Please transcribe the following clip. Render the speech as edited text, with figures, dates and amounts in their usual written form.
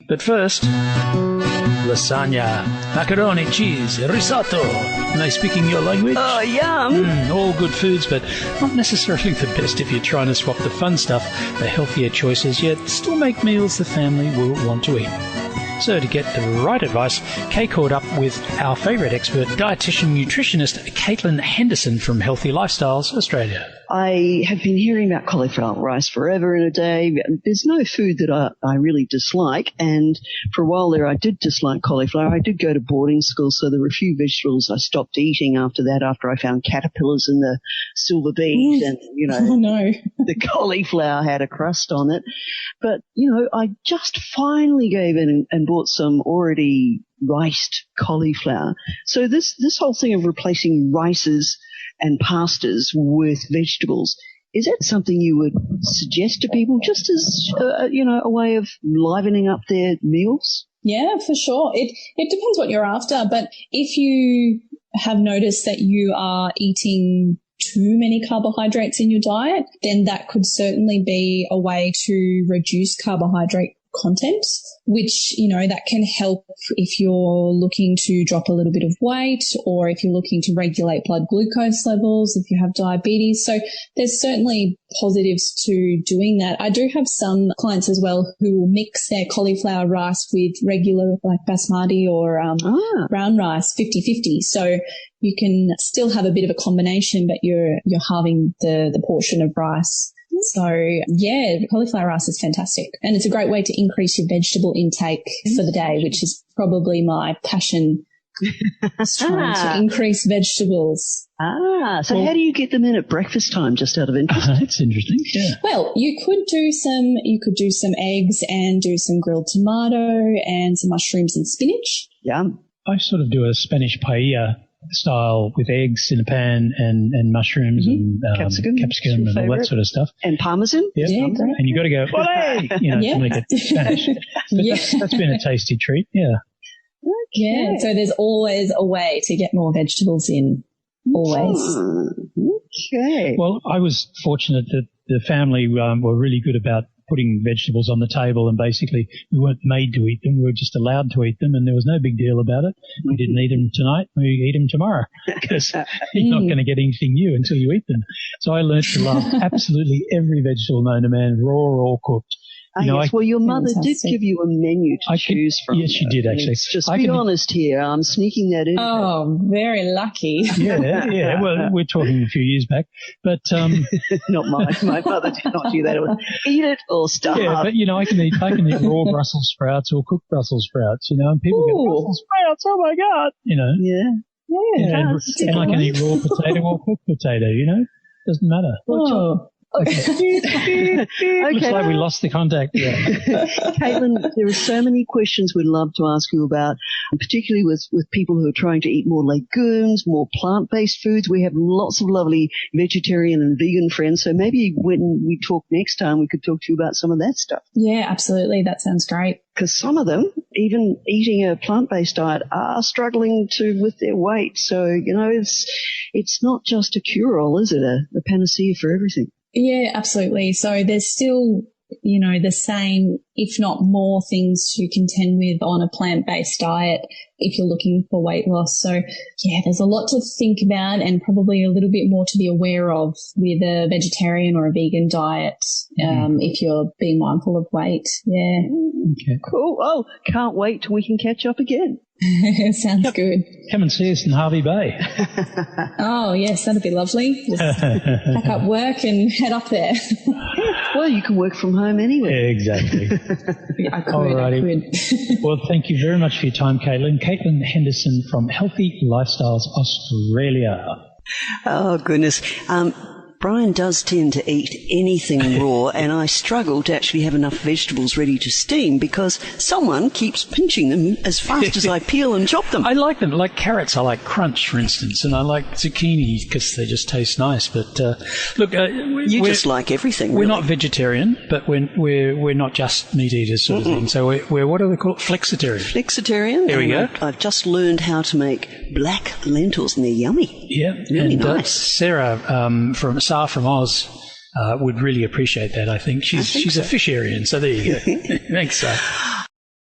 But first, lasagna, macaroni, cheese, risotto. Am I speaking your language? Oh, yum. All good foods, but not necessarily the best if you're trying to swap the fun stuff for healthier choices, yet still make meals the family will want to eat. So to get the right advice, Kay caught up with our favourite expert, dietitian nutritionist Caitlyn Henderson from Healthy Lifestyles Australia. I have been hearing about cauliflower rice forever and a day. There's no food that I really dislike, and for a while there I did dislike cauliflower. I did go to boarding school, so there were a few vegetables I stopped eating after that, after I found caterpillars in the silver beans and, the cauliflower had a crust on it. But, I just finally gave in and bought some already riced cauliflower. So this whole thing of replacing rices and pastas with vegetables, is that something you would suggest to people just as, a way of livening up their meals? Yeah, for sure. It depends what you're after, but if you have noticed that you are eating too many carbohydrates in your diet, then that could certainly be a way to reduce carbohydrate content, which, that can help if you're looking to drop a little bit of weight, or if you're looking to regulate blood glucose levels, if you have diabetes. So there's certainly positives to doing that. I do have some clients as well who will mix their cauliflower rice with regular like basmati or brown rice 50-50. So you can still have a bit of a combination, but you're halving the portion of rice. So, yeah, cauliflower rice is fantastic. And it's a great way to increase your vegetable intake for the day, which is probably my passion, is trying to increase vegetables. So how do you get them in at breakfast time, just out of interest? That's interesting. Yeah. Well, you could do some eggs and do some grilled tomato and some mushrooms and spinach. Yum. I sort of do a Spanish paella style with eggs in a pan and mushrooms and capsicum and all that sort of stuff. And parmesan. Yep. Yeah, great. And you got to go, ole! To make it Spanish. But that's been a tasty treat, yeah. Okay. Yeah, so there's always a way to get more vegetables in, always. Okay. Well, I was fortunate that the family were really good about putting vegetables on the table, and basically we weren't made to eat them. We were just allowed to eat them, and there was no big deal about it. We didn't eat them tonight. We eat them tomorrow because you're not going to get anything new until you eat them. So I learned to love absolutely every vegetable known to man, raw or cooked. Yes. Well, your mother did give you a menu to choose from. Yes, she did, actually. Just be honest here. I'm sneaking that in. Oh, very lucky. Yeah. Well, we're talking a few years back. But not mine. My mother did not do that. It was eat it or starve. Yeah, but, I can eat raw Brussels sprouts or cooked Brussels sprouts, and people go, Brussels sprouts, oh, my God, Yeah. And I can eat raw potato or cooked potato, doesn't matter. Okay. Looks like we lost the contact. Yeah. Caitlyn, there are so many questions we'd love to ask you about, particularly with people who are trying to eat more legumes, more plant-based foods. We have lots of lovely vegetarian and vegan friends, so maybe when we talk next time, we could talk to you about some of that stuff. Yeah, absolutely. That sounds great. Because some of them, even eating a plant-based diet, are struggling with their weight. So, it's not just a cure-all, is it? A panacea for everything. Yeah, absolutely. So there's still, the same, if not more things to contend with on a plant-based diet if you're looking for weight loss. So, yeah, there's a lot to think about and probably a little bit more to be aware of with a vegetarian or a vegan diet if you're being mindful of weight. Yeah. Okay. Cool. Oh, can't wait till we can catch up again. Sounds good. Come and see us in Harvey Bay. Oh, yes, that'd be lovely. Just pack up work and head up there. Well, you can work from home anyway. Exactly. I could. Alrighty. Well, thank you very much for your time, Caitlyn. Caitlyn Henderson from Healthy Lifestyles Australia. Oh, goodness. Brian does tend to eat anything raw, and I struggle to actually have enough vegetables ready to steam because someone keeps pinching them as fast as I peel and chop them. I like them. Like carrots, I like crunch, for instance, and I like zucchini because they just taste nice. But look, you just like everything. We're really. not vegetarian, but we're not just meat eaters, sort of thing. So we're what do they call it? Flexitarian. Flexitarian. There we go. I've just learned how to make black lentils, and they're yummy. Yeah, really and nice. Sarah from Oz would really appreciate that. I think she's a fisharian. So there you go. Thanks, Sarah.